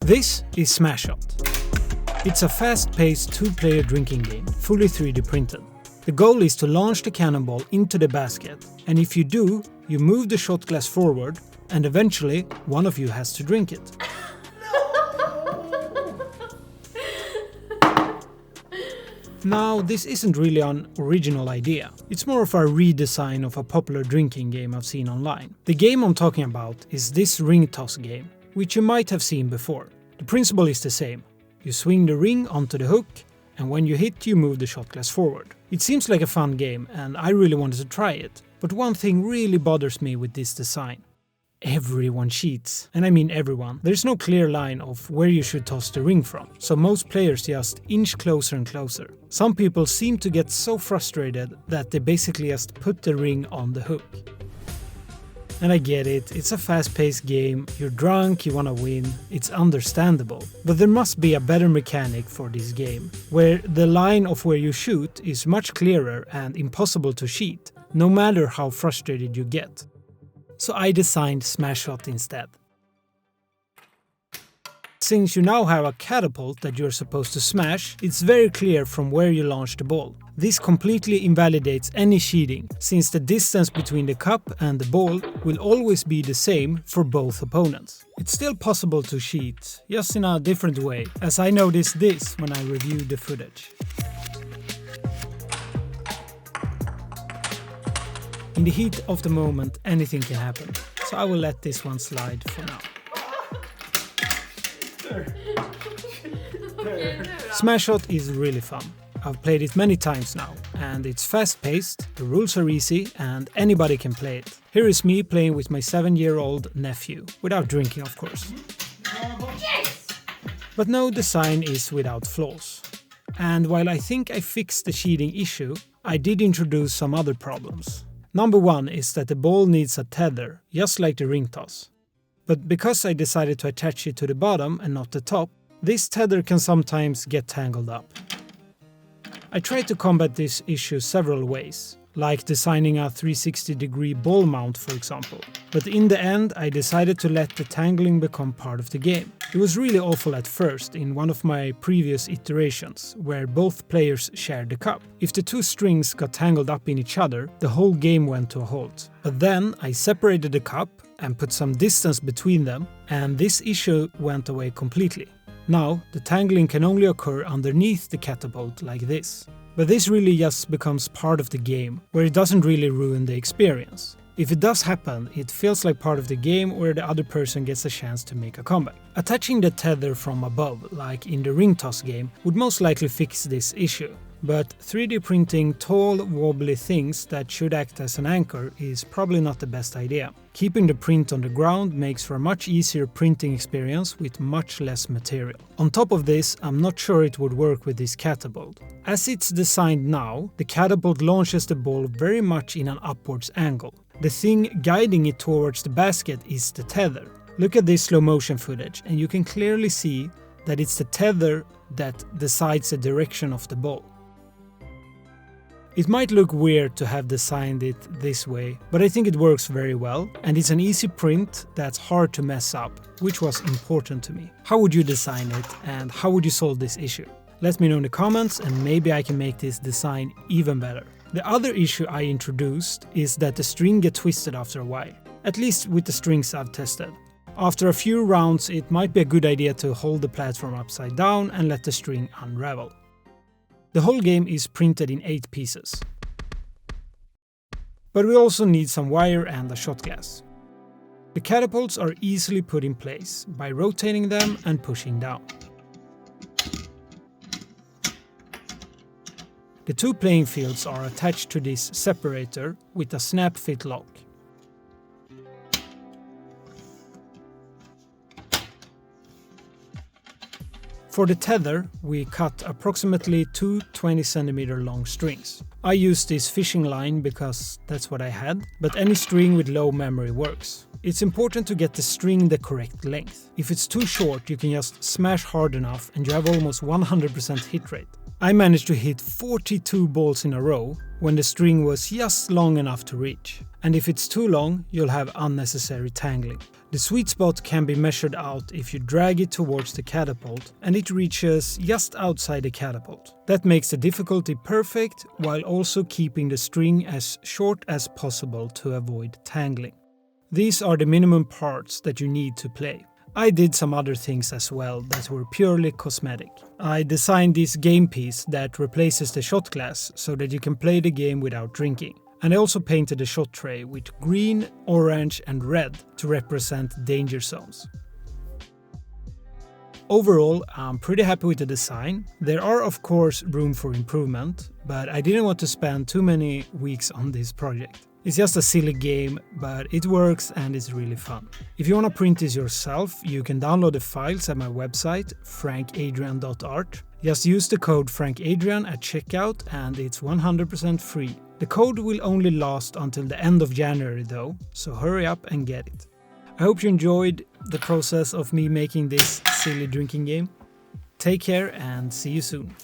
This is Smash Shot. It's a fast-paced two-player drinking game, fully 3D printed. The goal is to launch the cannonball into the basket, and if you do, you move the shot glass forward, and eventually one of you has to drink it. Now, this isn't really an original idea. It's more of a redesign of a popular drinking game I've seen online. The game I'm talking about is this ring toss game, which you might have seen before. The principle is the same. You swing the ring onto the hook, and when you hit, you move the shot glass forward. It seems like a fun game, and I really wanted to try it. But one thing really bothers me with this design. Everyone cheats, and I mean everyone. There's no clear line of where you should toss the ring from, so most players just inch closer and closer. Some people seem to get so frustrated that they basically just put the ring on the hook. And I get it, it's a fast-paced game, you're drunk, you wanna win, it's understandable. But there must be a better mechanic for this game, where the line of where you shoot is much clearer and impossible to cheat, no matter how frustrated you get. So I designed Smash Shot instead. Since you now have a catapult that you're supposed to smash, it's very clear from where you launch the ball. This completely invalidates any cheating, since the distance between the cup and the ball will always be the same for both opponents. It's still possible to cheat, just in a different way, as I noticed this when I reviewed the footage. In the heat of the moment, anything can happen, so I will let this one slide for now. Smash Shot is really fun. I've played it many times now, and it's fast-paced, the rules are easy, and anybody can play it. Here is me playing with my 7-year-old nephew, without drinking of course. Yes! But no design is without flaws. And while I think I fixed the cheating issue, I did introduce some other problems. Number one is that the ball needs a tether, just like the ring toss. But because I decided to attach it to the bottom and not the top, this tether can sometimes get tangled up. I tried to combat this issue several ways, like designing a 360-degree ball mount for example. But in the end I decided to let the tangling become part of the game. It was really awful at first in one of my previous iterations, where both players shared the cup. If the two strings got tangled up in each other, the whole game went to a halt. But then I separated the cup and put some distance between them, and this issue went away completely. Now, the tangling can only occur underneath the catapult like this. But this really just becomes part of the game, where it doesn't really ruin the experience. If it does happen, it feels like part of the game where the other person gets a chance to make a comeback. Attaching the tether from above, like in the ring toss game, would most likely fix this issue. But 3D printing tall, wobbly things that should act as an anchor is probably not the best idea. Keeping the print on the ground makes for a much easier printing experience with much less material. On top of this, I'm not sure it would work with this catapult. As it's designed now, the catapult launches the ball very much in an upwards angle. The thing guiding it towards the basket is the tether. Look at this slow motion footage and you can clearly see that it's the tether that decides the direction of the ball. It might look weird to have designed it this way, but I think it works very well, and it's an easy print that's hard to mess up, which was important to me. How would you design it, and how would you solve this issue? Let me know in the comments, and maybe I can make this design even better. The other issue I introduced is that the string gets twisted after a while, at least with the strings I've tested. After a few rounds, it might be a good idea to hold the platform upside down and let the string unravel. The whole game is printed in 8 pieces. But we also need some wire and a shot glass. The catapults are easily put in place by rotating them and pushing down. The two playing fields are attached to this separator with a snap fit lock. For the tether, we cut approximately 2 20cm long strings. I used this fishing line because that's what I had, but any string with low memory works. It's important to get the string the correct length. If it's too short, you can just smash hard enough and you have almost 100% hit rate. I managed to hit 42 balls in a row when the string was just long enough to reach. And if it's too long, you'll have unnecessary tangling. The sweet spot can be measured out if you drag it towards the catapult and it reaches just outside the catapult. That makes the difficulty perfect while also keeping the string as short as possible to avoid tangling. These are the minimum parts that you need to play. I did some other things as well that were purely cosmetic. I designed this game piece that replaces the shot glass so that you can play the game without drinking. And I also painted the shot tray with green, orange and red to represent danger zones. Overall, I'm pretty happy with the design. There are of course room for improvement, but I didn't want to spend too many weeks on this project. It's just a silly game, but it works and it's really fun. If you want to print this yourself, you can download the files at my website, frankadrian.art. Just use the code FrankAdrian at checkout and it's 100% free. The code will only last until the end of January though, so hurry up and get it. I hope you enjoyed the process of me making this silly drinking game. Take care and see you soon.